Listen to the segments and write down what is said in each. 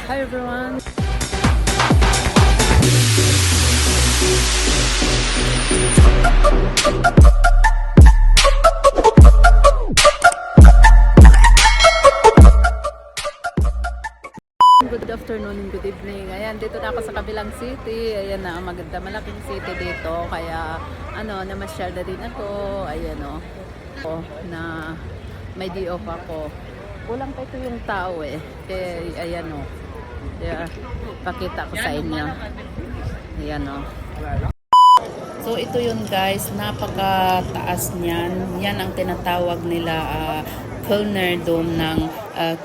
Hi everyone! Good afternoon, good evening. Ayan, dito na ako sa kabilang city. Ayan na, maganda, malaking city dito. Kaya, namasyal na din ako. Ayan na may day off ako. Kulang pa ito yung tao eh. Kaya, ayan Kaya, pakita ko sa inyo. Ayan So ito yun guys, napakataas niyan. Yan ang tinatawag nila Kölner Dome ng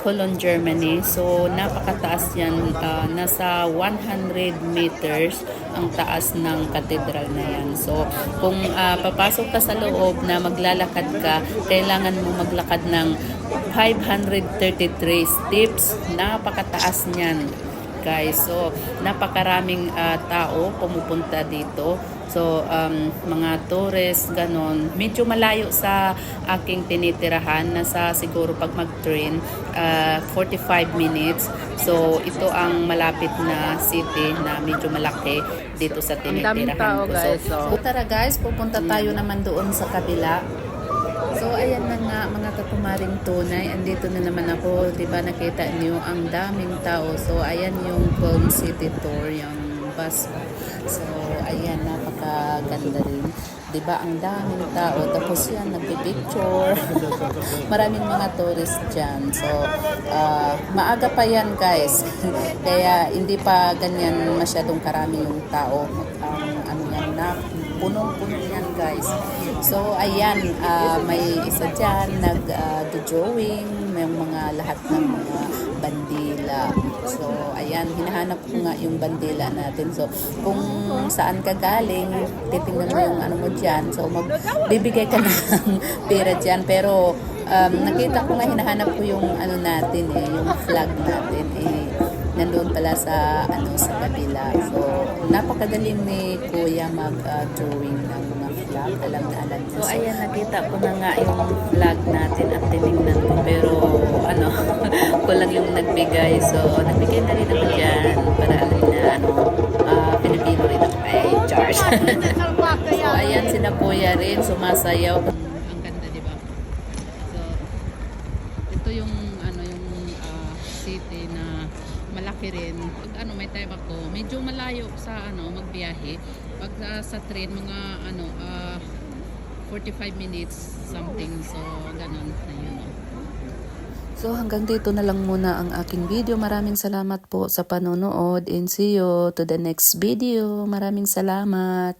Cologne, Germany. So napakataas yan, nasa 100 meters ang taas ng katedral na yan. So kung papasok ka sa loob na maglalakad ka, kailangan mo maglakad ng 533 steps. Napakataas niyan guys. So napakaraming tao pumupunta dito. So, mga tourists, ganon. Medyo malayo sa aking tinitirahan. Nasa siguro pag mag-train, 45 minutes. So, ito ang malapit na city na medyo malaki dito sa tinitirahan tao, ko. guys. So, tara guys, pupunta tayo naman doon sa kabila. So, ayan na nga mga kakumaring tunay. Andito na naman ako. Diba nakita niyo ang daming tao. So, ayan yung Cologne City Tour, yung bus. So, ayan, napakaganda rin. Diba, ang daming tao. Tapos yan, nagpipicture. Maraming mga tourist dyan. So, maaga pa yan, guys. Kaya, hindi pa ganyan masyadong karami yung tao. Punong-puno yan, guys. So, ayan, may isa dyan, nag-drawing, may mga lahat ng mga bandila. So, ayan, hinahanap ko nga yung bandila natin. So, kung saan ka galing, titingnan mo yung ano mo dyan. So, magbibigay ka ng pera dyan. Pero, nakita ko nga, hinahanap ko yung ano natin yung flag natin nandoon pala sa sa kabila. So, napakagaling ni Kuya mag-drawing ng mga flag. Alam na alam niya. So, ayan, nakita ko na nga yung flag natin at tinignan ko. Pero, kulang yung nagbigay. So, nagbigay na rin ako dyan para alam na, Pilipino rin ako. Ay, Charles. So, ayan, sila Kuya rin, sumasayaw. Ang ganda, di ba? So, ito yung, city na malaki rin. Pag may time ako, medyo malayo sa magbiyahe. Pag sa train mga 45 minutes something. So ganun na yun. So hanggang dito na lang muna ang aking video. Maraming salamat po sa panonood and see you to the next video. Maraming salamat.